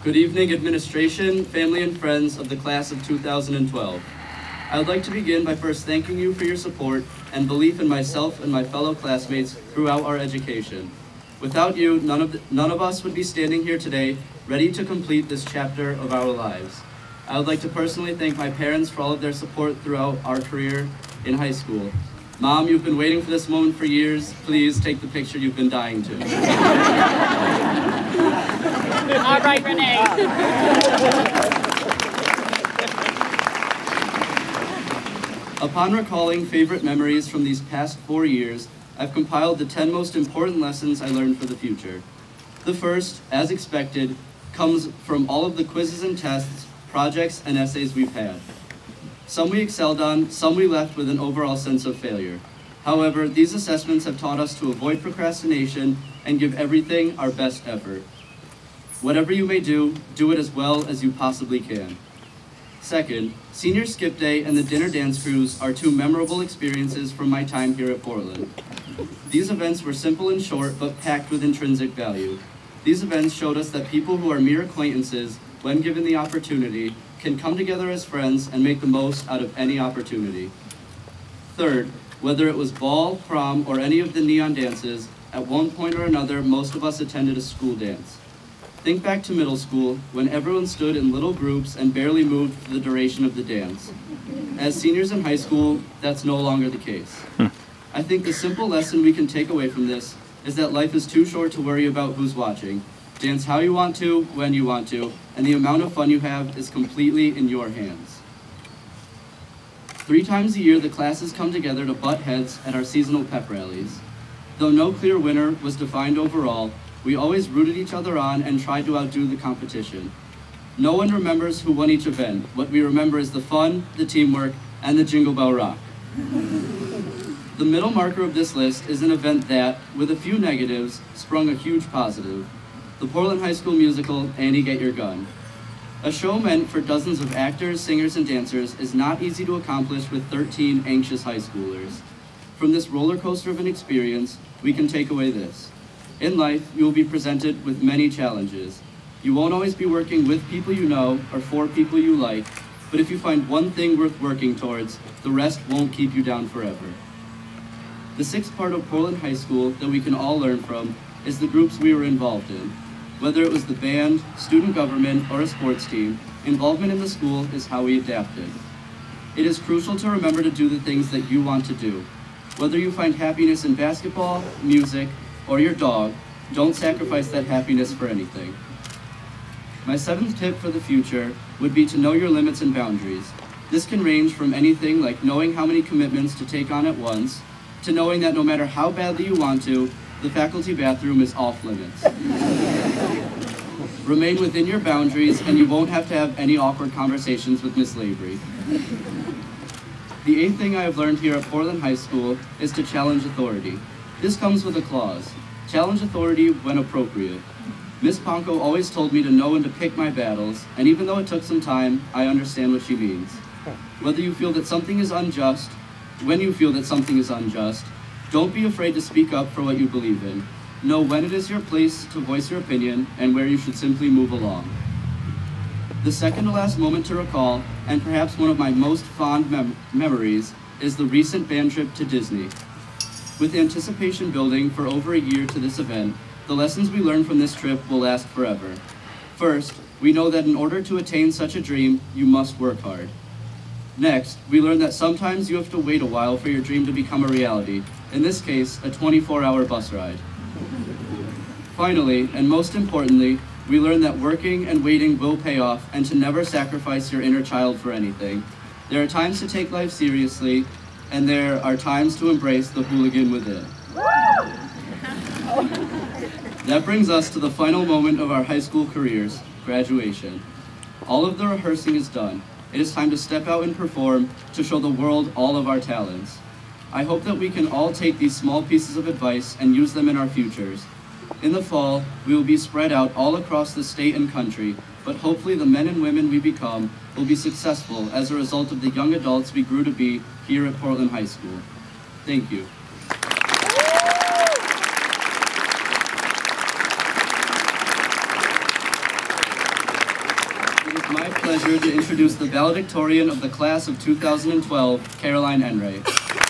Good evening, administration, family, and friends of the class of 2012. I would like to begin by first thanking you for your support and belief in myself and my fellow classmates throughout our education. Without you, none of us would be standing here today, ready to complete this chapter of our lives. I would like to personally thank my parents for all of their support throughout our career in high school. Mom, you've been waiting for this moment for years. Please take the picture you've been dying to. All right, Renee. Upon recalling favorite memories from these past 4 years, I've compiled the 10 most important lessons I learned for the future. The first, as expected, comes from all of the quizzes and tests, projects, and essays we've had. Some we excelled on, some we left with an overall sense of failure. However, these assessments have taught us to avoid procrastination and give everything our best effort. Whatever you may do, do it as well as you possibly can. Second, senior skip day and the dinner dance cruise are two memorable experiences from my time here at Portland. These events were simple and short, but packed with intrinsic value. These events showed us that people who are mere acquaintances, when given the opportunity, can come together as friends and make the most out of any opportunity. Third, whether it was ball, prom, or any of the neon dances, at one point or another, most of us attended a school dance. Think back to middle school, when everyone stood in little groups and barely moved for the duration of the dance. As seniors in high school, that's no longer the case. I think the simple lesson we can take away from this is that life is too short to worry about who's watching. Dance how you want to, when you want to, and the amount of fun you have is completely in your hands. 3 times a year, the classes come together to butt heads at our seasonal pep rallies. Though no clear winner was defined overall, we always rooted each other on and tried to outdo the competition. No one remembers who won each event. What we remember is the fun, the teamwork, and the Jingle Bell Rock. The middle marker of this list is an event that, with a few negatives, sprung a huge positive. The Portland High School musical, Annie Get Your Gun. A show meant for dozens of actors, singers, and dancers is not easy to accomplish with 13 anxious high schoolers. From this roller coaster of an experience, we can take away this. In life, you will be presented with many challenges. You won't always be working with people you know or for people you like, but if you find one thing worth working towards, the rest won't keep you down forever. The sixth part of Portland High School that we can all learn from is the groups we were involved in. Whether it was the band, student government, or a sports team, involvement in the school is how we adapted. It is crucial to remember to do the things that you want to do. Whether you find happiness in basketball, music, or your dog, don't sacrifice that happiness for anything. My 7th tip for the future would be to know your limits and boundaries. This can range from anything like knowing how many commitments to take on at once, to knowing that no matter how badly you want to, the faculty bathroom is off limits. Remain within your boundaries and you won't have to have any awkward conversations with Miss Lavery. The 8th thing I have learned here at Portland High School is to challenge authority. This comes with a clause. Challenge authority when appropriate. Miss Ponko always told me to know when to pick my battles, and even though it took some time, I understand what she means. Whether you feel that something is unjust, when you feel that something is unjust, don't be afraid to speak up for what you believe in. Know when it is your place to voice your opinion and where you should simply move along. The second to last moment to recall, and perhaps one of my most fond memories, is the recent band trip to Disney. With anticipation building for over a year to this event, the lessons we learned from this trip will last forever. First, we know that in order to attain such a dream, you must work hard. Next, we learned that sometimes you have to wait a while for your dream to become a reality, in this case, a 24-hour bus ride. Finally, and most importantly, we learned that working and waiting will pay off and to never sacrifice your inner child for anything. There are times to take life seriously, and there are times to embrace the hooligan within. That brings us to the final moment of our high school careers, graduation. All of the rehearsing is done. It is time to step out and perform to show the world all of our talents. I hope that we can all take these small pieces of advice and use them in our futures. In the fall, we will be spread out all across the state and country, but hopefully the men and women we become will be successful as a result of the young adults we grew to be here at Portland High School. Thank you. it's my pleasure to introduce the valedictorian of the class of 2012, Caroline Enray.